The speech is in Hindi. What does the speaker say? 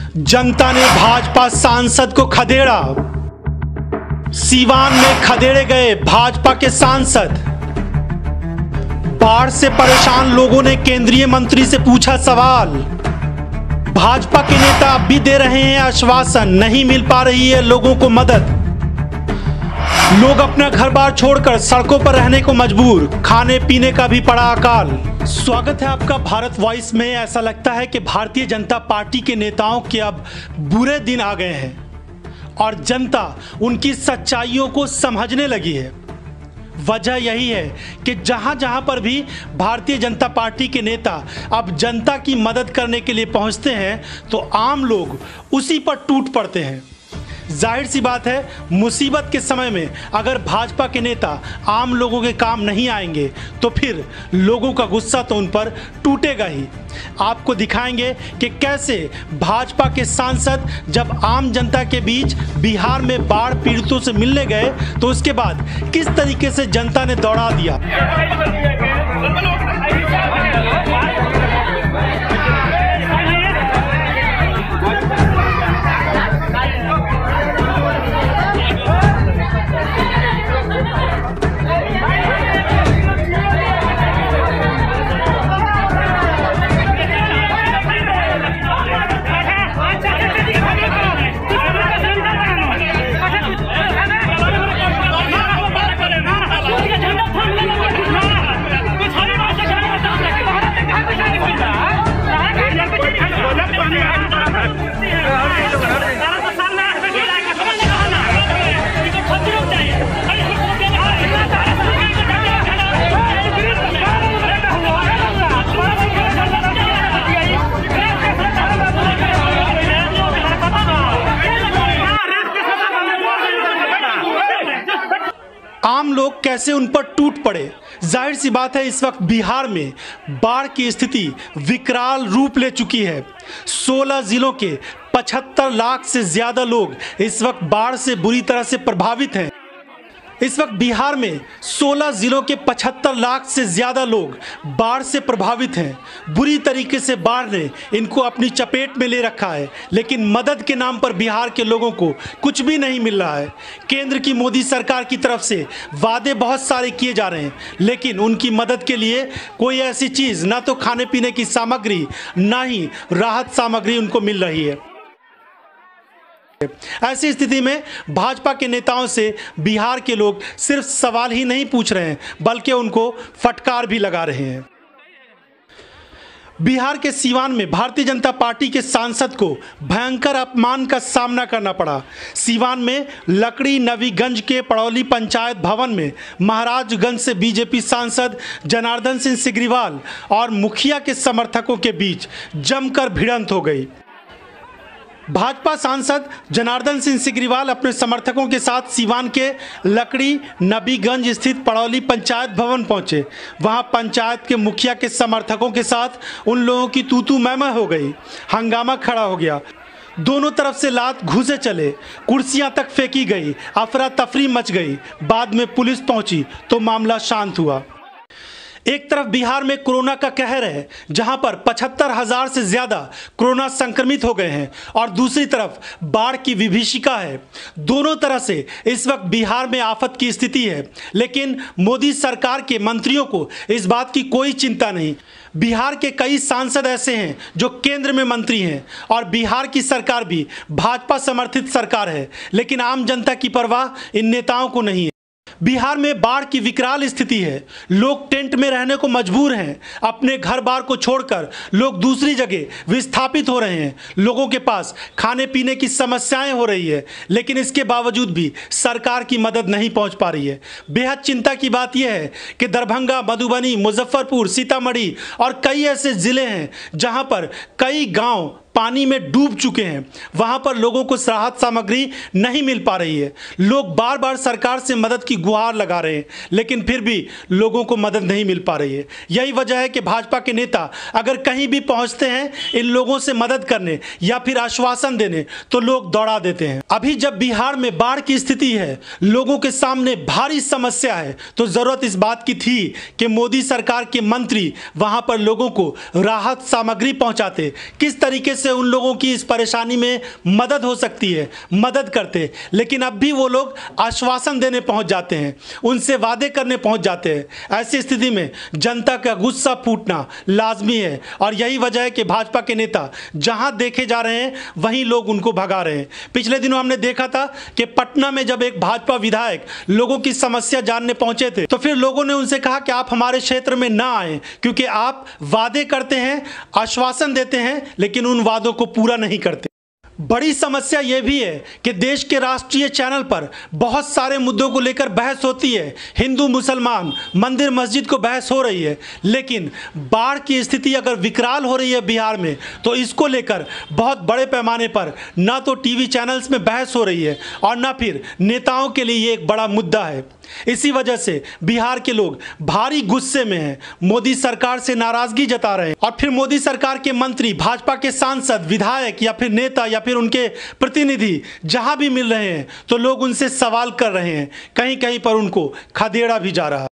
जनता ने भाजपा सांसद को खदेड़ा। सीवान में खदेड़े गए भाजपा के सांसद। बाढ़ से परेशान लोगों ने केंद्रीय मंत्री से पूछा सवाल। भाजपा के नेता अब भी दे रहे हैं आश्वासन, नहीं मिल पा रही है लोगों को मदद। लोग अपना घर बार छोड़कर सड़कों पर रहने को मजबूर, खाने पीने का भी पड़ा अकाल। स्वागत है आपका भारत वॉइस में। ऐसा लगता है कि भारतीय जनता पार्टी के नेताओं के अब बुरे दिन आ गए हैं और जनता उनकी सच्चाइयों को समझने लगी है। वजह यही है कि जहां जहां पर भी भारतीय जनता पार्टी के नेता अब जनता की मदद करने के लिए पहुंचते हैं तो आम लोग उसी पर टूट पड़ते हैं। जाहिर सी बात है, मुसीबत के समय में अगर भाजपा के नेता आम लोगों के काम नहीं आएंगे तो फिर लोगों का गुस्सा तो उन पर टूटेगा ही। आपको दिखाएंगे कि कैसे भाजपा के सांसद जब आम जनता के बीच बिहार में बाढ़ पीड़ितों से मिलने गए तो उसके बाद किस तरीके से जनता ने दौड़ा दिया। आम लोग कैसे उन पर टूट पड़े। जाहिर सी बात है, इस वक्त बिहार में बाढ़ की स्थिति विकराल रूप ले चुकी है। 16 जिलों के 75 लाख से ज्यादा लोग इस वक्त बाढ़ से बुरी तरह से प्रभावित हैं। इस वक्त बिहार में 16 जिलों के 75 लाख से ज्यादा लोग बाढ़ से प्रभावित हैं। बुरी तरीके से बाढ़ ने इनको अपनी चपेट में ले रखा है, लेकिन मदद के नाम पर बिहार के लोगों को कुछ भी नहीं मिल रहा है। केंद्र की मोदी सरकार की तरफ से वादे बहुत सारे किए जा रहे हैं, लेकिन उनकी मदद के लिए कोई ऐसी चीज़, ना तो खाने पीने की सामग्री, ना ही राहत सामग्री उनको मिल रही है। ऐसी स्थिति में भाजपा के नेताओं से बिहार के लोग सिर्फ सवाल ही नहीं पूछ रहे हैं, बल्कि उनको फटकार भी लगा रहे हैं। बिहार के सीवान में भारतीय जनता पार्टी के सांसद को भयंकर अपमान का सामना करना पड़ा। सीवान में लकड़ी नवीगंज के पड़ौली पंचायत भवन में महाराजगंज से बीजेपी सांसद जनार्दन सिंह सिग्रीवाल और मुखिया के समर्थकों के बीच जमकर भिड़ंत हो गई। भाजपा सांसद जनार्दन सिंह सिग्रीवाल अपने समर्थकों के साथ सीवान के लकड़ी नबीगंज स्थित पड़ौली पंचायत भवन पहुंचे। वहां पंचायत के मुखिया के समर्थकों के साथ उन लोगों की तू मैं हो गई। हंगामा खड़ा हो गया। दोनों तरफ से लात घूसे चले, कुर्सियां तक फेंकी गई, अफरा तफरी मच गई। बाद में पुलिस पहुंची तो मामला शांत हुआ। एक तरफ बिहार में कोरोना का कहर है, जहां पर 75,000 से ज्यादा कोरोना संक्रमित हो गए हैं, और दूसरी तरफ बाढ़ की विभीषिका है। दोनों तरह से इस वक्त बिहार में आफत की स्थिति है, लेकिन मोदी सरकार के मंत्रियों को इस बात की कोई चिंता नहीं। बिहार के कई सांसद ऐसे हैं जो केंद्र में मंत्री हैं और बिहार की सरकार भी भाजपा समर्थित सरकार है, लेकिन आम जनता की परवाह इन नेताओं को नहीं है। बिहार में बाढ़ की विकराल स्थिति है। लोग टेंट में रहने को मजबूर हैं। अपने घर बार को छोड़कर लोग दूसरी जगह विस्थापित हो रहे हैं। लोगों के पास खाने पीने की समस्याएं हो रही है, लेकिन इसके बावजूद भी सरकार की मदद नहीं पहुंच पा रही है। बेहद चिंता की बात यह है कि दरभंगा, मधुबनी, मुजफ्फरपुर, सीतामढ़ी और कई ऐसे जिले हैं जहां पर कई गांव पानी में डूब चुके हैं। वहां पर लोगों को राहत सामग्री नहीं मिल पा रही है। लोग बार बार सरकार से मदद की गुहार लगा रहे हैं, लेकिन फिर भी लोगों को मदद नहीं मिल पा रही है। यही वजह है कि भाजपा के नेता अगर कहीं भी पहुंचते हैं इन लोगों से मदद करने या फिर आश्वासन देने, तो लोग दौड़ा देते हैं। अभी जब बिहार में बाढ़ की स्थिति है, लोगों के सामने भारी समस्या है, तो जरूरत इस बात की थी कि मोदी सरकार के मंत्री वहां पर लोगों को राहत सामग्री पहुंचाते। किस तरीके से से उन लोगों की इस परेशानी में मदद हो सकती है, मदद करते, लेकिन अब भी वो लोग आश्वासन देने पहुंच जाते हैं, उनसे वादे करने पहुंच जाते हैं। ऐसी स्थिति में जनता का गुस्सा फूटना लाजमी है और यही वजह है कि भाजपा के नेता जहां देखे जा रहे हैं वहीं लोग उनको भगा रहे हैं। पिछले दिनों हमने देखा था कि पटना में जब एक भाजपा विधायक लोगों की समस्या जानने पहुंचे थे तो फिर लोगों ने उनसे कहा कि आप हमारे क्षेत्र में ना आए क्योंकि आप वादे करते हैं, आश्वासन देते हैं, लेकिन उन वादों को पूरा नहीं करते। बड़ी समस्या यह भी है कि देश के राष्ट्रीय चैनल पर बहुत सारे मुद्दों को लेकर बहस होती है, हिंदू मुसलमान, मंदिर मस्जिद को बहस हो रही है, लेकिन बाढ़ की स्थिति अगर विकराल हो रही है बिहार में तो इसको लेकर बहुत बड़े पैमाने पर ना तो टीवी चैनल्स में बहस हो रही है और ना फिर नेताओं के लिए ये एक बड़ा मुद्दा है। इसी वजह से बिहार के लोग भारी गुस्से में हैं, मोदी सरकार से नाराजगी जता रहे हैं और फिर मोदी सरकार के मंत्री, भाजपा के सांसद, विधायक या फिर नेता या फिर उनके प्रतिनिधि जहां भी मिल रहे हैं तो लोग उनसे सवाल कर रहे हैं, कहीं कहीं पर उनको खदेड़ा भी जा रहा है।